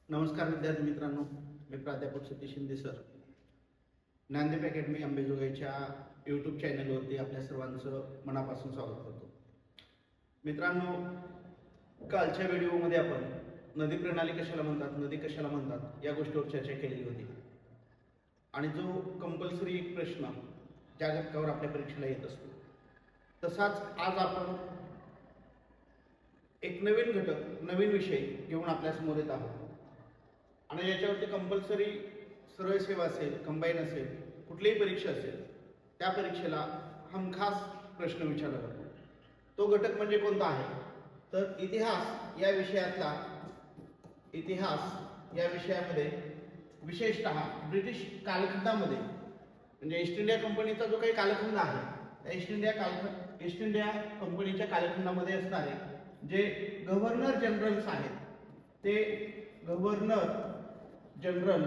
नमस्कार विद्यार्थी मित्रांनो, मी प्राध्यापक सतीश शिंदे सर. ज्ञानदीप अकॅडमी अंबेजोगाईच्या यूट्यूब चॅनलवरती आपल्या सर्वांचं मनापासून स्वागत करतो. मित्रांनो, कालच्या व्हिडिओमध्ये आपण नदी प्रणाली कशाला म्हणतात, नदी कशाला म्हणतात या गोष्टीवर चर्चा केलेली होती. आणि जो कंपल्सरी एक प्रश्न ज्या घटकावर आपल्या परीक्षेला येत असतो, तसाच आज आपण एक नवीन घटक, नवीन विषय घेऊन आपल्यासमोर येत आहोत. आणि याच्यावरती कंपल्सरी सरळ सेवा असेल, कंबाईन असेल, कुठलीही परीक्षा असेल, त्या परीक्षेला हमखास प्रश्न विचारला जातो. तो घटक म्हणजे कोणता आहे तर इतिहास या विषयातला, इतिहास या विषयामध्ये विशेषतः ब्रिटिश कालखंडामध्ये म्हणजे ईस्ट इंडिया कंपनीचा जो काही कालखंड आहे, त्या ईस्ट इंडिया कंपनीच्या कालखंडामध्ये असणारे जे गव्हर्नर जनरल्स आहेत, ते गव्हर्नर जनरल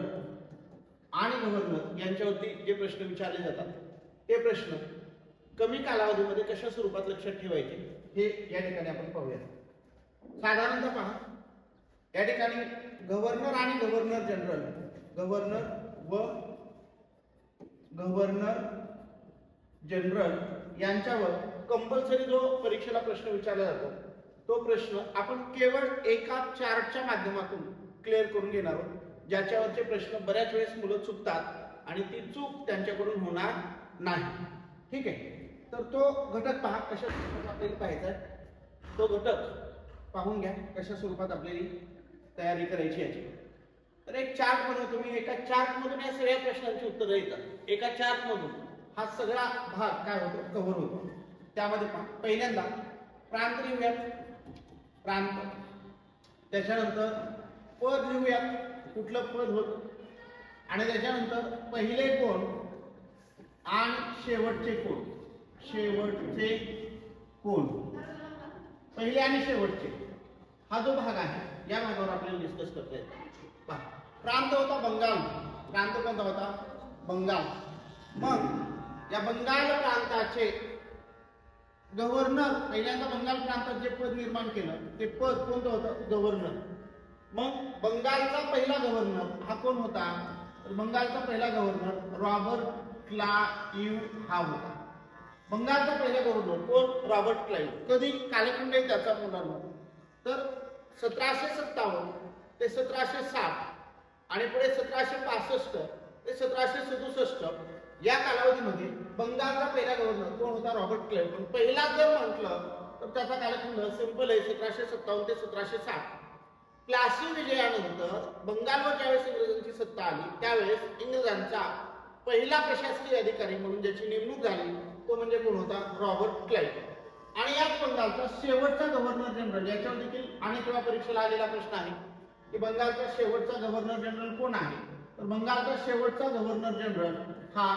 आणि गव्हर्नर यांच्यावरती जे प्रश्न विचारले जातात, ते प्रश्न कमी कालावधीमध्ये कशा स्वरूपात लक्षात ठेवायचे हे या ठिकाणी आपण पाहूया. साधारणतः पहा, या ठिकाणी गव्हर्नर आणि गव्हर्नर जनरल, गव्हर्नर व गव्हर्नर जनरल यांच्यावर कंपल्सरी जो परीक्षेला प्रश्न विचारला जातो, तो प्रश्न आपण केवळ एका चार्टच्या माध्यमातून क्लिअर करून घेणार आहोत, ज्याच्यावरचे प्रश्न बऱ्याच वेळेस मुलं चुकतात आणि ती चूक त्यांच्याकडून होणार नाही. ठीक आहे, तर तो घटक पहा कशा स्वरूपात आपल्याला पाहायचा आहे. तो घटक पाहून घ्या कशा स्वरूपात आपल्याला तयारी करायची याची. तर एक चार्ट बनवतो मी. एका चार्ट मधून या सगळ्या प्रश्नांची उत्तरं येतात. एका चार्ट मधून हा सगळा भाग काय होतो, कव्हर होतो. त्यामध्ये पहा, पहिल्यांदा प्रांत लिहूयात, प्रांत. त्याच्यानंतर पद लिहूयात, कुठलं पद होतं. आणि त्याच्यानंतर पहिले कोण आणि शेवटचे कोण, शेवटचे कोण. पहिले आणि शेवटचे हा जो भाग आहे, या भागावर आपल्याला डिस्कस करता येईल. पहा, प्रांत होता बंगाल. प्रांत कोणता होता, बंगाल. मग या बंगाल प्रांताचे गव्हर्नर, पहिल्यांदा बंगाल प्रांतात जे पद निर्माण केलं ते पद कोणतं होतं, गव्हर्नर. मग बंगालचा पहिला गव्हर्नर हा कोण होता, तर बंगालचा पहिला गव्हर्नर रॉबर्ट क्लाइव्ह हा होता. बंगालचा पहिला गव्हर्नर कोण, रॉबर्ट क्लाइव्ह. कधी कालखंड आहे त्याचा मुलांना, तर 1757 ते 1760 आणि पुढे 1765 ते 1767 या कालावधीमध्ये बंगालचा पहिला गव्हर्नर कोण होता, रॉबर्ट क्लाइव्ह. पण पहिला जर म्हटलं तर त्याचा कालखंड सिंपल आहे, 1757 ते 1760. प्लासी विजयानंतर बंगालवर ज्यावेळेस इंग्रजांची सत्ता आली, त्यावेळेस इंग्रजांचा पहिला प्रशासकीय अधिकारी म्हणून ज्याची नेमणूक झाली तो म्हणजे कोण होता, रॉबर्ट क्लाइव्ह. आणि याच बंगालचा शेवटचा गव्हर्नर जनरल, याच्यावर देखील अनेक वेळा परीक्षेला आलेला प्रश्न आहे की बंगालचा शेवटचा गव्हर्नर जनरल कोण आहे. तर बंगालचा शेवटचा गव्हर्नर जनरल हा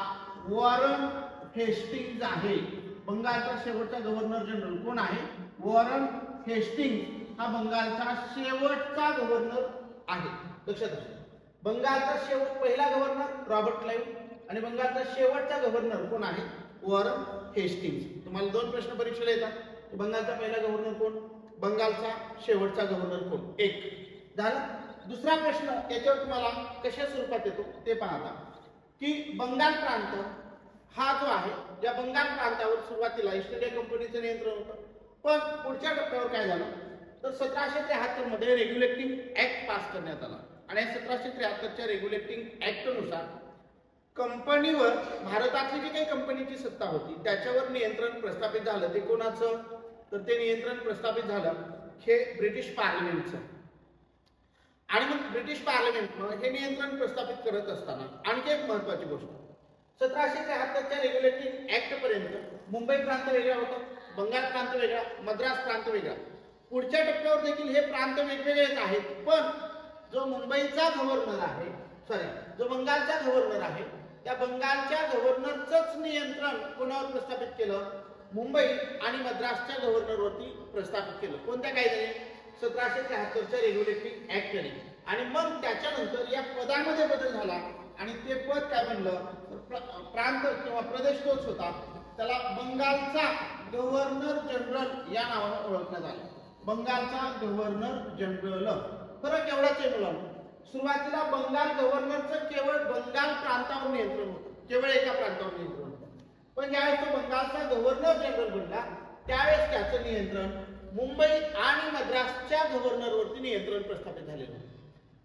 वॉरन हेस्टिंग्ज आहे. बंगालचा शेवटचा गव्हर्नर जनरल कोण आहे, वॉरन हेस्टिंग्ज हा बंगालचा शेवटचा गव्हर्नर आहे. लक्षात असू, बंगालचा पहिला गव्हर्नर रॉबर्ट क्लाइव्ह आणि बंगालचा शेवटचा गव्हर्नर कोण आहे, वॉरन हेस्टिंग्ज. तुम्हाला दोन प्रश्न परीक्षेला येतात, बंगालचा पहिला गव्हर्नर कोण, बंगालचा शेवटचा गव्हर्नर कोण. एक झालं. दुसरा प्रश्न याच्यावर तुम्हाला कशा स्वरूपात येतो ते पाहता की बंगाल प्रांत हा जो आहे, या बंगाल प्रांतावर सुरुवातीला ईस्ट इंडिया कंपनीचं नियंत्रण होतं. पण पुढच्या टप्प्यावर काय झालं, तर 1773 मध्ये रेग्युलेटिंग ऍक्ट पास करण्यात आला. आणि 1773च्या रेग्युलेटिंग ऍक्टनुसार कंपनीवर, भारतातली जी काही कंपनीची सत्ता होती त्याच्यावर नियंत्रण प्रस्थापित झालं. ते कोणाचं, तर ते नियंत्रण प्रस्थापित झालं हे ब्रिटिश पार्लमेंटचं. आणि मग ब्रिटिश पार्लमेंटनं हे नियंत्रण प्रस्थापित करत असताना आणखी एक महत्वाची गोष्ट, 1773च्या रेग्युलेटिंग ऍक्ट पर्यंत मुंबई प्रांत वेगळा होता, बंगाल प्रांत वेगळा, मद्रास प्रांत वेगळा. पुढच्या टप्प्यावर देखील हे प्रांत वेगवेगळेच आहेत. पण जो मुंबईचा गव्हर्नर आहे, जो बंगालचा गव्हर्नर आहे, त्या बंगालच्या गव्हर्नरचंच नियंत्रण कोणावर प्रस्थापित केलं, मुंबई आणि मद्रासच्या गव्हर्नरवरती प्रस्थापित केलं. कोणत्या कायद्याने, 1773च्या रेग्युलेटिंग ऍक्टने. आणि मग त्याच्यानंतर या पदामध्ये बदल झाला आणि ते पद काय बनलं, प्रांत किंवा प्रदेश तोच होता, त्याला बंगालचा गव्हर्नर जनरल या नावाने ओळखण्यात आलं. बंगालचा गव्हर्नर जनरल. फरक एवढाच आहे मुलांना, सुरुवातीला बंगाल गव्हर्नरचं केवळ बंगाल प्रांतावर नियंत्रण होतं, केवळ एका प्रांतावर नियंत्रण होतं. पण ज्यावेळेस तो बंगालचा गव्हर्नर जनरल बनला त्यावेळेस त्याचं नियंत्रण मुंबई आणि मद्रासच्या गव्हर्नरवरती नियंत्रण प्रस्थापित झालेलं होतं.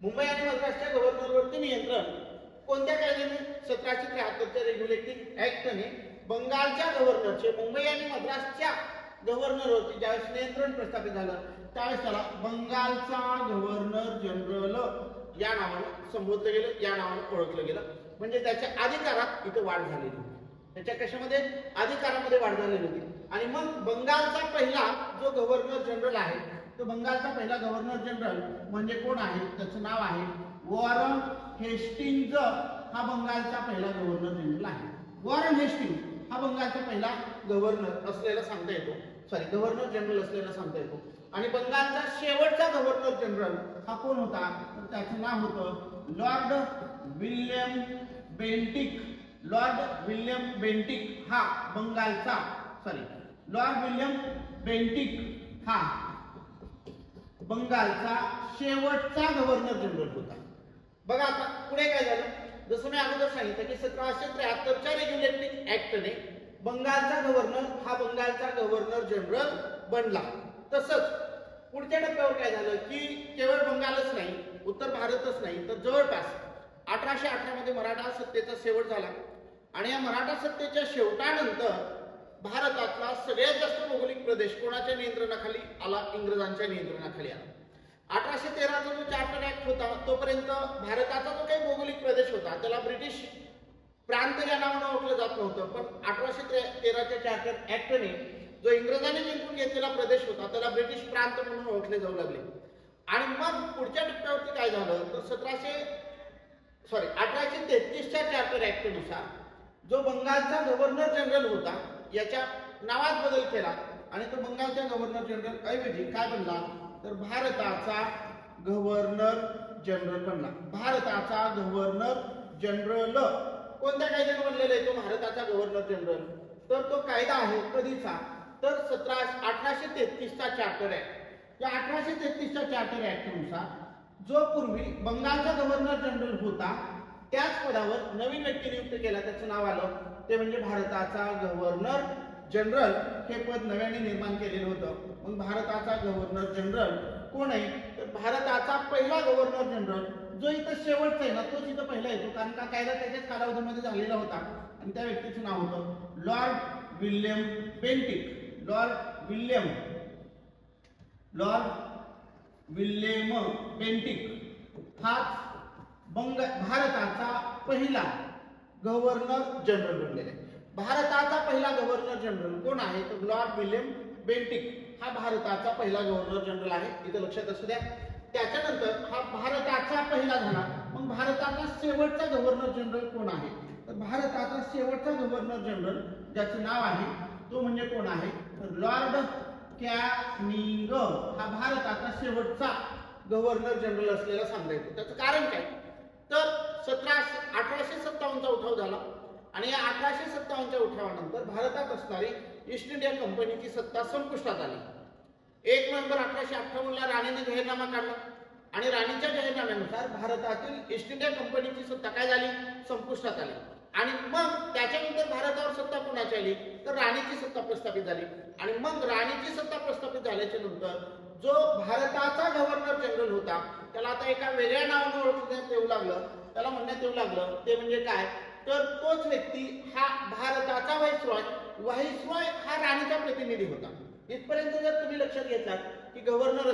मुंबई आणि मद्रासच्या गव्हर्नरवरती नियंत्रण कोणत्या कायद्याने? 1773च्या रेग्युलेटिंग ऍक्टने बंगालच्या गव्हर्नरचे मुंबई आणि मद्रासच्या गव्हर्नरवरती ज्यावेळेस नियंत्रण प्रस्थापित झालं त्यावेळेस त्याला बंगालचा गव्हर्नर जनरल या नावानं संबोधलं गेलं, या नावानं ओळखलं गेलं. म्हणजे त्याच्या अधिकारात इथं वाढ झालेली होती. त्याच्या कशामध्ये? अधिकारामध्ये वाढ झालेली होती. आणि मग बंगालचा पहिला जो गव्हर्नर जनरल आहे तो बंगालचा पहिला गव्हर्नर जनरल म्हणजे कोण आहे? त्याचं नाव आहे वॉरन हेस्टिंग्ज. हा बंगालचा पहिला गव्हर्नर जनरल आहे. वॉरन हेस्टिंग्ज हा बंगालचा पहिला गव्हर्नर असलेला सांगता येतो, गव्हर्नर जनरल असलेला सांगता येतो. आणि बंगालचा शेवटचा गव्हर्नर जनरल हा कोण होता? तर त्याचं नाव होतं Lord William Bentinck. Lord William Bentinck हा बंगालचा लॉर्ड विल्यम बेंटिक हा बंगालचा शेवटचा गव्हर्नर जनरल होता. बघा आता पुढे काय झालं, जसं मी अगोदर सांगितलं की 1773च्या रेग्युलेटिंग ऍक्टने बंगालचा गव्हर्नर हा बंगालचा गव्हर्नर जनरल बनला. तसंच पुढच्या टप्प्यावर काय झालं की केवळ बंगालच नाही, उत्तर भारतच नाही, तर जवळपास 1818 मध्ये मराठा सत्तेचा शेवट झाला. आणि या मराठा सत्तेच्या शेवटानंतर भारतातला सगळ्यात जास्त भौगोलिक प्रदेश कोणाच्या नियंत्रणाखाली आला? इंग्रजांच्या नियंत्रणाखाली आला. 1813चा जो चार्टर ऍक्ट होता तोपर्यंत भारताचा जो काही भौगोलिक प्रदेश होता त्याला ब्रिटिश प्रांत या नावानं ओळखलं जात नव्हतं. पण 1813च्या चार्टर ऍक्टने जो इंग्रजांनी जिंकून घेतलेला प्रदेश होता त्याला ब्रिटिश प्रांत म्हणून ओळखले जाऊ लागले. आणि मग पुढच्या टप्प्यावरती काय झालं तर 1833च्या चार्टर ऍक्टनुसार जो बंगालचा गव्हर्नर जनरल होता याच्या नावात बदल केला आणि तो बंगालच्या गव्हर्नर जनरल ऐवजी काय बनला तर भारताचा गव्हर्नर जनरल बनला. भारताचा गव्हर्नर जनरल कोणत्या कायद्याने बनलेला आहे तो भारताचा गव्हर्नर जनरल? तर तो कायदा आहे कधीचा तर 1833चा चार्टर ऍक्ट. या 1833च्या चार्टर ऍक्टनुसार जो पूर्वी बंगालचा गव्हर्नर जनरल होता त्याच पदावर नवीन व्यक्ती नियुक्त केला, त्याचं नाव आलं ते म्हणजे भारताचा गव्हर्नर जनरल. हे पद नव्याने निर्माण केलेलं होतं. मग भारताचा गव्हर्नर जनरल कोण आहे तर भारताचा पहिला गव्हर्नर जनरल जो इथं शेवटचा आहे ना तोच इथं पहिला येतो, कारण का कायदा त्याच्याच कालावधीमध्ये झालेला होता. आणि त्या व्यक्तीचं नाव होतं Lord William Bentinck. Lord William Bentinck हाच भारताचा पहिला गव्हर्नर जनरल बनलेला आहे. भारताचा पहिला गव्हर्नर जनरल कोण आहे तर लॉर्ड विल्यम बेंटिक हा भारताचा पहिला गव्हर्नर जनरल आहे. इथं लक्षात असू द्या. त्याच्यानंतर हा भारताचा पहिला झाला. मग भारताचा शेवटचा गव्हर्नर जनरल कोण आहे तर भारताचा शेवटचा गव्हर्नर जनरल ज्याचं नाव आहे तो म्हणजे कोण आहे तर लॉर्ड कॅनिंग. हा भारताचा शेवटचा गव्हर्नर जनरल असलेला सांगता येतो. त्याचं कारण काय तर 1857चा उठाव झाला आणि या 1857च्या उठावानंतर भारतात असणारी ईस्ट इंडिया कंपनीची सत्ता संपुष्टात आली. 1 नोव्हेंबर 1858ला राणीने जाहीरनामा काढला आणि राणीच्या जाहीरनाम्यानुसार भारतातील ईस्ट इंडिया कंपनीची सत्ता काय झाली संपुष्टात आली. आणि मग त्याच्यानंतर भारतावर सत्ता कोणाची आली तर राणीची सत्ता प्रस्थापित झाली. आणि मग राणीची सत्ता प्रस्थापित झाल्याच्या नंतर जो भारताचा गव्हर्नर जनरल होता त्याला आता एका वेगळ्या नावाने ओळखण्यात येऊ लागलं, त्याला म्हणण्यात येऊ लागलं ते म्हणजे काय तर तोच व्यक्ती हा भारताचा व्हाईसरॉय हा राणीचा प्रतिनिधी होता. इथपर्यंत जर तुम्ही लक्षात घेतलात की गव्हर्नर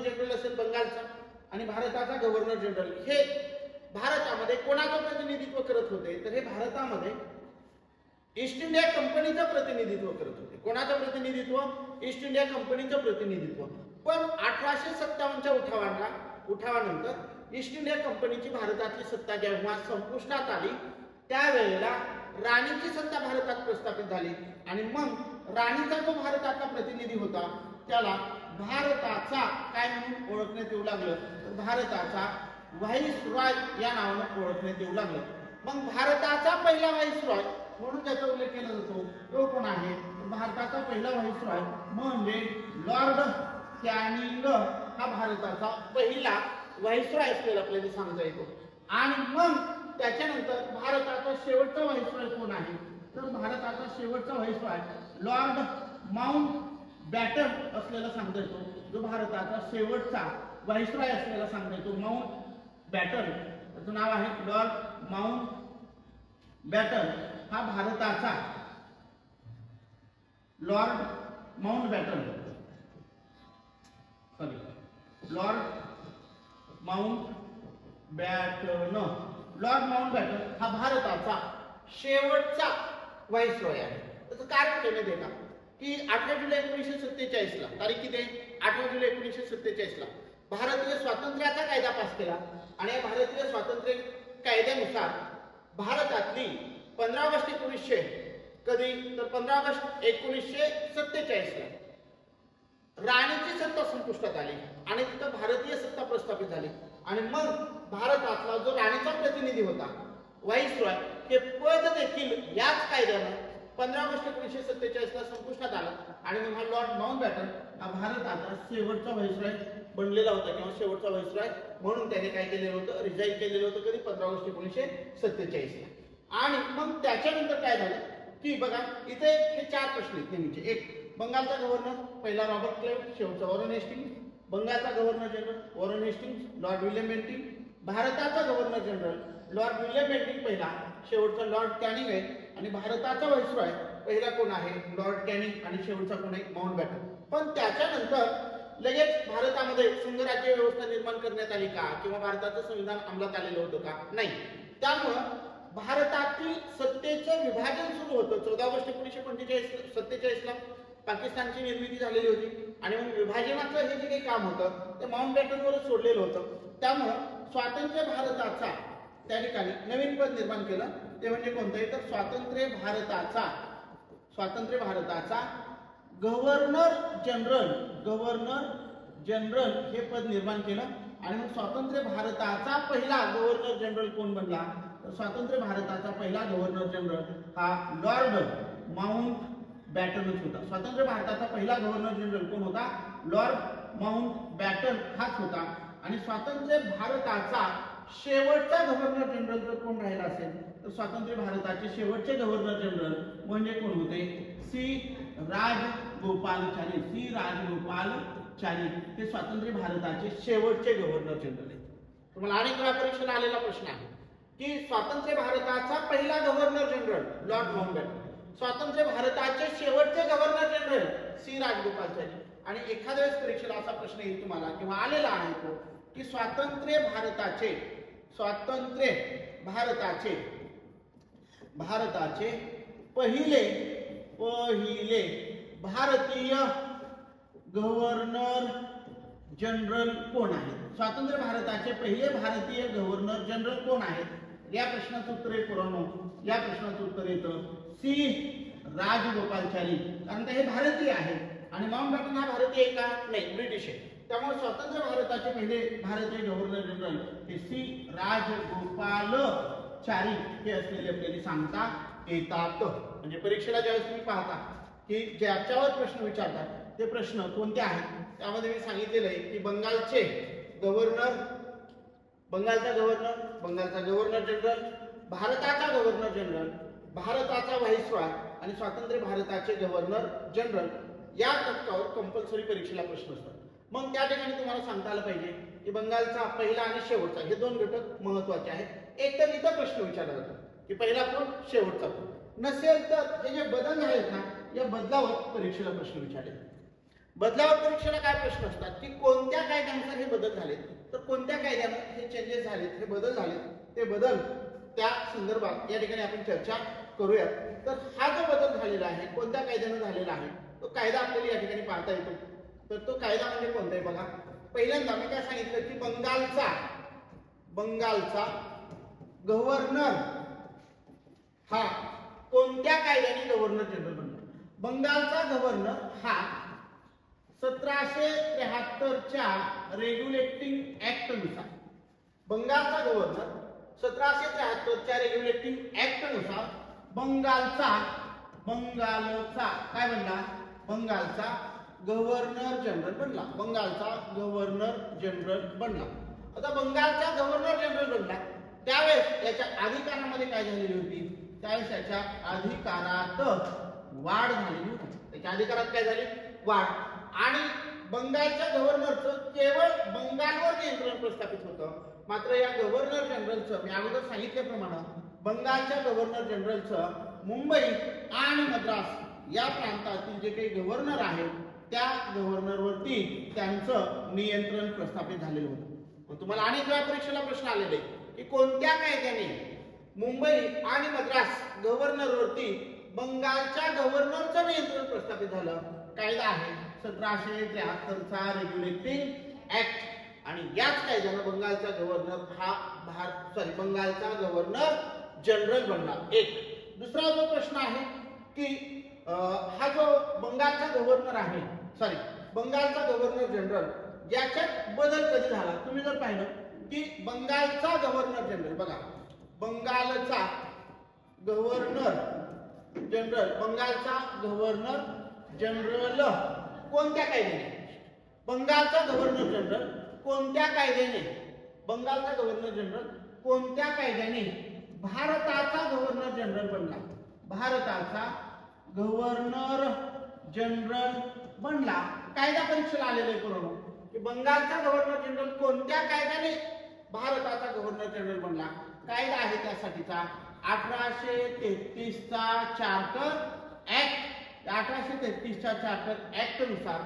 जनरल असेल बंगालचा आणि भारताचा गव्हर्नर जनरल हे भारतामध्ये कोणाचं प्रतिनिधित्व करत होते तर हे भारतामध्ये ईस्ट इंडिया कंपनीचं प्रतिनिधित्व करत होते. कोणाचं प्रतिनिधित्व? ईस्ट इंडिया कंपनीचं प्रतिनिधित्व. पण 1857च्या उठावानंतर ईस्ट इंडिया कंपनीची भारतातली सत्ता जेव्हा संपुष्टात आली त्यावेळेला राणीची सत्ता भारतात प्रस्थापित झाली आणि मग राणीचा जो भारताचा प्रतिनिधी होता त्याला भारताचा काय म्हणून ओळखण्यात येऊ लागलं तर भारताचा व्हाईसरॉय या नावानं ओळखण्यात येऊ लागलं. मग भारताचा पहिला व्हाईसरॉय म्हणून त्याचा उल्लेख केला जातो तो कोण आहे भारताचा पहिला व्हाईसरॉय म्हणजे लॉर्ड कॅनिंग. हा भारताचा पहिला व्हाईसरॉय असलेला आपल्याला सांगता येतो. आणि मग त्याच्यानंतर भारताचा शेवटचा व्हाईसरॉय कोण आहे, तर भारताचा शेवटचा व्हाईसरॉय लॉर्ड माउंट बॅटन असलेला सांगता येतो. जो भारताचा शेवटचा व्हाईसरॉय असलेला सांगता येतो माउंट बॅटन, त्याचं नाव आहे लॉर्ड माउंट बॅटन. हा भारताचा Lord Mountbatten, Lord Mountbatten, Lord Mountbatten हा भारताचा शेवटचा व्हाईसरॉय आहे. त्याचं कारण देण्यात येतं की 18 जुलै 1947 ला, तारीख किती आहे 18 जुलै 1947 ला भारतीय स्वातंत्र्याचा कायदा पास केला. आणि या भारतीय स्वातंत्र्य कायद्यानुसार भारतातली 15 ऑगस्ट 1900 कधी तर 15 ऑगस्ट 1947 ला राणीची सत्ता संपुष्टात आली आणि तिथं भारतीय सत्ता प्रस्थापित झाली. आणि मग भारतातला जो राणीचा प्रतिनिधी होता व्हाईसरॉय, हे पद देखील याच कायद्यानं 15 ऑगस्ट 1947 ला संपुष्टात आला. आणि मग हा लॉर्ड माउंट बॅटन हा भारताचा शेवटचा व्हाईसरॉय बनलेला होता किंवा शेवटचा व्हाईसरॉय म्हणून त्याने काय केलेलं होतं, रिझाईन केलेलं होतं कधी 15 ऑगस्ट 1947 ला. आणि मग त्याच्यानंतर काय झालं की बघा इथे हे 4 प्रश्न आहेत नेहमीचे. एक, बंगालचा गव्हर्नर पहिला रॉबर्ट क्लाइव्ह, शेवटचा वॉरेन हेस्टिंग्ज. बंगालचा governor general Warren Hastings, lord William Bentinck. भारताचा governor general lord William Bentinck पहिला, शेवटचा लॉर्ड कॅनिंग आहे. आणि भारताचा व्हाईसरॉय पहिला कोण आहे, लॉर्ड कॅनिंग. आणि शेवटचा कोण आहे, माउंट बॅटन. पण त्याच्यानंतर लगेच भारतामध्ये संघराज्य व्यवस्था निर्माण करण्यात आली का, किंवा भारताचं संविधान अंमलात आलेलं होतं का, नाही. त्यामुळं भारतातील सत्तेचं विभाजन सुरू होतं. 14 ऑगस्ट 1947 ला पाकिस्तानची निर्मिती झालेली होती. आणि मग विभाजनाचं हे जे काही काम होतं ते माउंट बॅटनवरच सोडलेलं होतं. त्यामुळं स्वातंत्र्य भारताचा त्या ठिकाणी नवीन पद निर्माण केलं. ते म्हणजे कोणतं आहे, तर स्वातंत्र्य भारताचा गव्हर्नर जनरल हे पद निर्माण केलं. आणि मग स्वातंत्र्य भारताचा पहिला गव्हर्नर जनरल कोण बनला, तर स्वातंत्र्य भारताचा पहिला गव्हर्नर जनरल हा लॉर्ड माउंट बॅटनच होता. स्वातंत्र्य भारताचा पहिला गव्हर्नर जनरल कोण होता, लॉर्ड माउंट बॅटन हाच होता. आणि स्वातंत्र्य भारताचा शेवटचा गव्हर्नर जनरल जर कोण राहिला असेल तर स्वातंत्र्य भारताचे शेवटचे गव्हर्नर जनरल म्हणजे कोण होते, सी राजगोपालचारी. हे स्वातंत्र्य भारताचे शेवटचे गव्हर्नर जनरल आहेत. तुम्हाला अनेक वेळा परीक्षेला आलेला प्रश्न आहे की स्वातंत्र्य भारताचा पहिला governor general Lord Mountbatten, स्वातंत्र्य भारताचे शेवटचे गव्हर्नर जनरल सी राजगोपालचारी. आणि एखाद्या वेळेस परीक्षेला असा प्रश्न येईल तुम्हाला किंवा आलेला आहे तो की स्वातंत्र्य भारताचे पहिले भारतीय गव्हर्नर जनरल कोण आहेत, स्वातंत्र्य भारताचे पहिले भारतीय गव्हर्नर जनरल कोण आहेत. या प्रश्नाचं उत्तर आहे पुराणो, या प्रश्नाचं उत्तर येतं सी राजगोपालचारी. कारण हे भारतीय आहे आणि माउंट बॅटन हा भारतीय आहे का, नाही, ब्रिटिश आहे. त्यामुळे स्वातंत्र्य भारताचे पहिले भारतीय गव्हर्नर जनरल हे सी राजगोपालचारी हे असलेले आपल्याला सांगता येतात. म्हणजे परीक्षेला ज्यावेळेस तुम्ही पाहता की ज्याच्यावर प्रश्न विचारतात ते प्रश्न कोणते आहेत, त्यामध्ये मी सांगितलेलं आहे की बंगालचा गव्हर्नर जनरल, भारताचा गव्हर्नर जनरल, भारताचा व्हाईसरॉय आणि स्वातंत्र्य भारताचे गव्हर्नर जनरल या तत्वावर कंपल्सरी परीक्षेला प्रश्न असतात. मग त्या ठिकाणी तुम्हाला सांगता आलं पाहिजे की बंगालचा पहिला आणि शेवटचा हे 2 घटक महत्त्वाचे आहेत. एक तर इथं प्रश्न विचारला जातो की पहिला कोण, शेवटचा कोण. नसेल तर हे जे बदल आहेत ना, या बदलावर परीक्षेला प्रश्न विचारले. बदलावर परीक्षेला काय प्रश्न असतात की कोणत्या कायद्यानुसार हे बदल झाले, तर कोणत्या कायद्याने हे चेंजेस झालेत, हे बदल झालेत, ते बदल त्या संदर्भात या ठिकाणी आपण चर्चा करूया. तर हा जो बदल झालेला आहे कोणत्या कायद्याने झालेला आहे तो कायदा आपल्याला या ठिकाणी पाहता येतो. तर तो कायदा म्हणजे कोणता आहे बघा. पहिल्यांदा मी काय सांगितलं की बंगालचा गव्हर्नर हा कोणत्या कायद्याने गव्हर्नर जनरल बनला. बंगालचा गव्हर्नर हा 1773 च्या रेग्युलेटिंग ऍक्ट नुसार, बंगालचा गव्हर्नर 1773 च्या रेग्युलेटिंग ऍक्ट नुसार बंगालचा काय बनला, बंगालचा गव्हर्नर जनरल बनला. आता बंगालचा गव्हर्नर जनरल बनला त्यावेळेस याच्या अधिकारामध्ये काय झालेली होती, त्यावेळेस याच्या अधिकारात वाढ झालेली होती. त्याच्या अधिकारात काय झाली, वाढ. आणि बंगालच्या गव्हर्नरचं केवळ बंगालवर नियंत्रण प्रस्थापित होतं. मात्र या गव्हर्नर जनरलचं मी अगोदर सांगितल्याप्रमाणे बंगालच्या गव्हर्नर जनरलचं मुंबई आणि मद्रास या प्रांतातील जे काही गव्हर्नर आहेत त्या गव्हर्नरवरती त्यांचं नियंत्रण प्रस्थापित झालेलं होतं. मग तुम्हाला अनेक वेळा परीक्षेला प्रश्न आलेले की कोणत्या कायद्याने मुंबई आणि मद्रास गव्हर्नरवरती बंगालच्या गव्हर्नरचं नियंत्रण प्रस्थापित झालं. कायदा आहे 1773 चा रेग्युलेटिंग ऍक्ट. आणि याच कायद्यानं बंगालचा गव्हर्नर बंगालचा गव्हर्नर जनरल बनला. एक दुसरा जो प्रश्न आहे की हा जो बंगालचा गव्हर्नर आहे बंगालचा गव्हर्नर जनरल याच्यात बदल कधी झाला. तुम्ही जर पाहिलं की बंगालचा गव्हर्नर जनरल बघा, बंगालचा गव्हर्नर जनरल कोणत्या कायद्याने, बंगालचा गव्हर्नर जनरल कोणत्या कायद्याने, बंगालचा गव्हर्नर जनरल कोणत्या कायद्याने भारताचा गव्हर्नर जनरल बनला. भारताचा गव्हर्नर जनरल बनला. कायदा परीक्षेला आलेले पूर्ण की बंगालचा गव्हर्नर जनरल कोणत्या कायद्याने भारताचा गव्हर्नर जनरल बनला. कायदा आहे त्यासाठीचा 1833 चा चार्टर ऍक्ट. 1833 च्या चार्टर ऍक्ट नुसार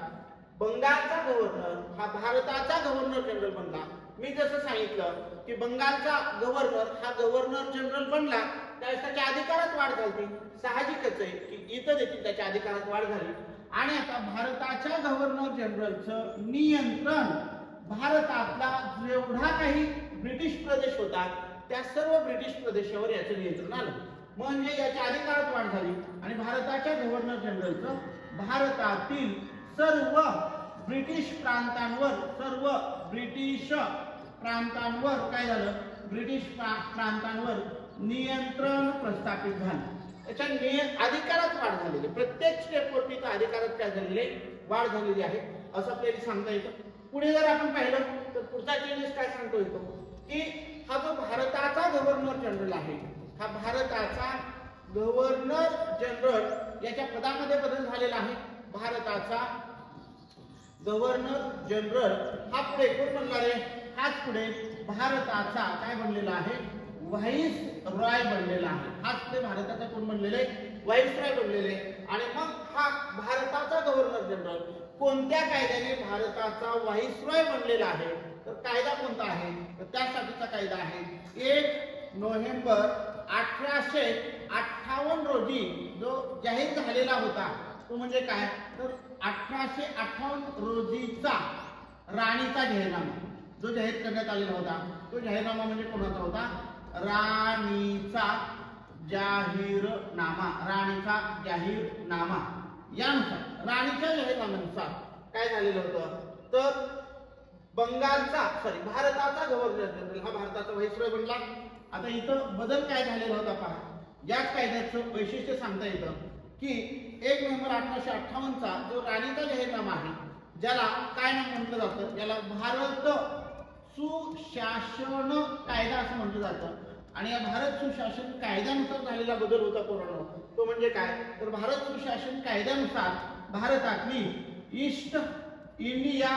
बंगालचा गव्हर्नर हा भारताचा गव्हर्नर जनरल बनला. मी जसं सांगितलं की बंगालचा गव्हर्नर हा गव्हर्नर जनरल बनला त्यावेळेस त्याच्या अधिकारात वाढ झाली. साहजिकच आहे की इथं देखील त्याच्या अधिकारात वाढ झाली. आणि आता भारताच्या गव्हर्नर जनरलचं नियंत्रण भारतातला जेवढा काही ब्रिटिश प्रदेश होता त्या सर्व ब्रिटिश प्रदेशावर याचं नियंत्रण आलं. म्हणजे याच्या अधिकारात वाढ झाली आणि भारताच्या गव्हर्नर जनरलचं भारतातील सर्व ब्रिटिश प्रांतांवर काय झालं, ब्रिटिश प्रांतांवर नियंत्रण प्रस्थापित झालं. त्याच्या अधिकारात वाढ झालेली, प्रत्येक स्टेपवरती त्या अधिकारात काय झालेले वाढ झालेली आहे असं आपल्याला सांगता येतं. पुढे जर आपण पाहिलं तर पुढचा चेंजेस काय सांगतो येतो की हा जो भारताचा गव्हर्नर जनरल आहे, हा भारताचा गव्हर्नर जनरल याच्या पदामध्ये बदल झालेला आहे. भारताचा गव्हर्नर जनरल हा पुढे कोण बनणार आहे, हाच पुढे भारताचा काय बनलेला आहे, व्हाईस रॉय बनलेला आहे. हाच पुढे भारताचा कोण बनलेले, व्हाईस रॉय बनलेले. आणि मग हा भारताचा गव्हर्नर जनरल कोणत्या कायद्याने भारताचा व्हाईस रॉय बनलेला आहे, तर कायदा कोणता आहे, तर त्यासाठीचा कायदा आहे 1 नोव्हेंबर 1858 रोजी जो जाहीर झालेला होता. तो म्हणजे काय, तर 1858 रोजीचा राणीचा जाहीरनामा जो जाहीर करण्यात आलेला होता. तो जाहीरनामा म्हणजे कोणाचा होता, राणीचा जाहीरनामा. राणीचा जाहीरनामा यानुसार, राणीच्या जाहीरनाम्यानुसार काय झालेलं होतं, तर भारताचा गव्हर्नर जनरल हा भारताचा व्हाईसरॉय बनला. आता इथं बदल काय झालेला होता पहा. याच कायद्याचं वैशिष्ट्य सांगता येतं की 1 नोव्हेंबर 1858 चा जो राणीचा जाहीरनामा आहे, ज्याला काय नाव म्हटलं जातं, याला भारत सुशासन कायदा असं म्हटलं जातं. आणि या भारत सुशासन कायद्यानुसार झालेला बदल होता पोरांनो. तो म्हणजे काय, तर भारत सुशासन कायद्यानुसार भारतातली ईस्ट इंडिया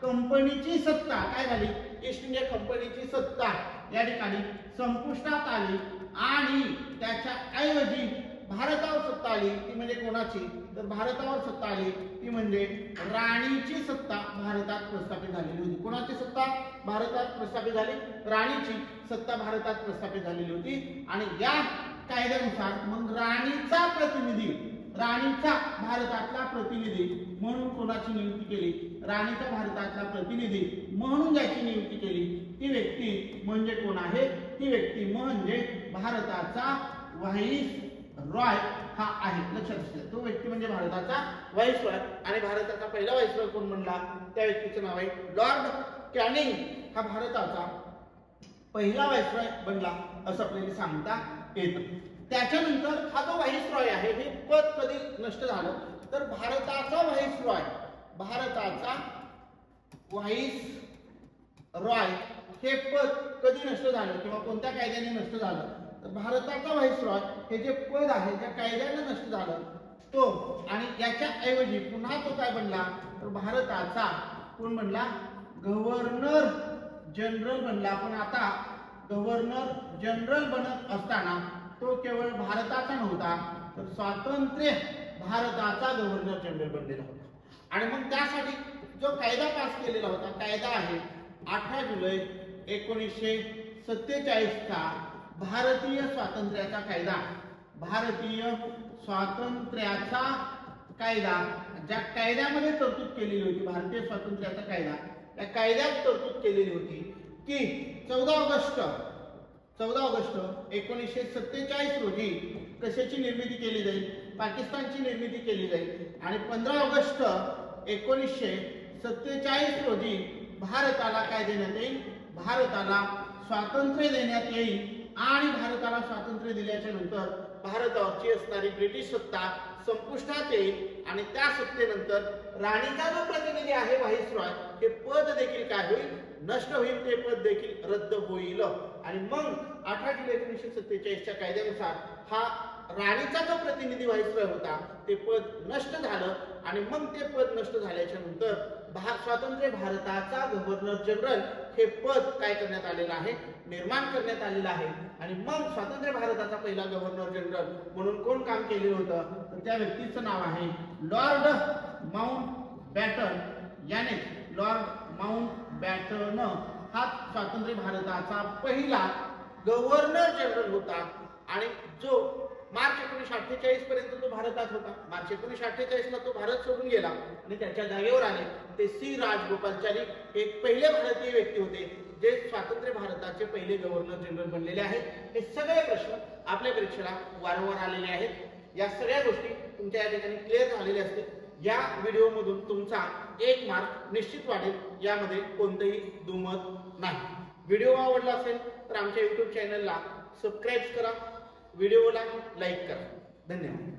कंपनीची सत्ता काय झाली, ईस्ट इंडिया कंपनीची सत्ता या ठिकाणी संपुष्टात आली. आणि त्याच्या ऐवजी भारतावर सत्ता आली. ती म्हणजे कोणाची, तर भारतावर सत्ता आली ती म्हणजे राणीची सत्ता भारतात प्रस्थापित झालेली होती. कोणाची सत्ता भारतात प्रस्थापित झाली, राणीची सत्ता भारतात प्रस्थापित झालेली होती. आणि या कायद्यानुसार मग राणीचा भारतातला प्रतिनिधी म्हणून कोणाची नियुक्ती केली, राणीचा भारतातला प्रतिनिधी म्हणून ज्याची नियुक्ती केली ती व्यक्ती म्हणजे कोण आहे, ती व्यक्ती म्हणजे भारताचा व्हाईस रॉय हा आहे. लक्षात असू, तो व्यक्ती म्हणजे भारताचा व्हाईस रॉय. आणि भारताचा पहिला व्हाईस रॉय कोण बनला, त्या व्यक्तीचं नाव आहे लॉर्ड कॅनिंग. हा भारताचा पहिला व्हाईस रॉय बनला असं आपल्याला सांगता येतं. त्याच्यानंतर हा जो व्हाईस रॉय आहे हे पद कधी नष्ट झालं, तर भारताचा व्हाईस रॉय हे पद कधी नष्ट झालं किंवा कोणत्या कायद्याने नष्ट झालं, तर भारताचा व्हाईसरॉय हे जे पद आहे ज्या कायद्याने नष्ट झालं तो, आणि याच्या ऐवजी पुन्हा तो काय बनला, तर भारताचा कोण बनला, गव्हर्नर जनरल बनला. पण आता गव्हर्नर जनरल बनत असताना तो केवळ भारताचा नव्हता, तर स्वातंत्र्य भारताचा गव्हर्नर जनरल बनलेला होता. आणि मग त्यासाठी जो कायदा पास केलेला होता, कायदा आहे 18 जुलै 1947 चा भारतीय स्वातंत्र्याचा कायदा. भारतीय स्वातंत्र्याचा कायदा, ज्या कायद्यामध्ये तरतूद केलेली होती, भारतीय स्वातंत्र्याचा कायदा, या कायद्यात तरतूद केलेली होती की 14 ऑगस्ट 1947 रोजी कशाची निर्मिती केली जाईल, पाकिस्तानची निर्मिती केली जाईल. आणि 15 ऑगस्ट 1947 रोजी भारताला काय देण्यात येईल, भारताला स्वातंत्र्य देण्यात येईल. आणि भारताला स्वातंत्र्य दिल्याच्या नंतर भारतावरची असणारी ब्रिटिश सत्ता संपुष्टात येईल. आणि त्या सत्तेनंतर राणीचा जो प्रतिनिधी आहे व्हाईसरॉय, हे पद देखील काय होईल, नष्ट होईल, ते पद देखील रद्द होईल. आणि मग 18 जुलै 1947 च्या कायद्यानुसार हा राणीचा जो प्रतिनिधी व्हाईसरॉय होता ते पद नष्ट झालं. आणि मग ते पद नष्ट झाल्याच्या नंतर स्वातंत्र्य भारताचा गव्हर्नर जनरल हे पद काय करण्यात आलेलं आहे, निर्माण करण्यात आलेलं आहे. आणि मग स्वातंत्र्य भारताचा पहिला गव्हर्नर जनरल म्हणून कोण काम केलेलं होतं, तर त्या व्यक्तीचं नाव आहे लॉर्ड माउंटबॅटन. याने लॉर्ड माउंटबॅटन हा स्वातंत्र्य भारताचा पहिला गव्हर्नर जनरल होता. आणि जो मार्च 1948 पर्यंत तो भारतात होता. मार्च 1948 ला तो भारत सोडून गेला आणि त्याच्या जागेवर आले ते सी राजगोपालचारी, हे पहिले भारतीय व्यक्ती होते जे स्वातंत्र्य भारताचे पहिले गव्हर्नर जनरल बनलेले आहेत. हे सगळे प्रश्न आपल्या परीक्षेला वारंवार आलेले आहेत. या सगळ्या गोष्टी तुमच्या या ठिकाणी क्लिअर झालेल्या असतील. या व्हिडिओ मधून तुमचा 1 मार्क निश्चित वाढेल, यामध्ये कोणतेही दुमत नाही. व्हिडिओ आवडला असेल तर आमच्या YouTube चॅनलला सबस्क्राईब करा, व्हिडिओला लाईक करा. धन्यवाद.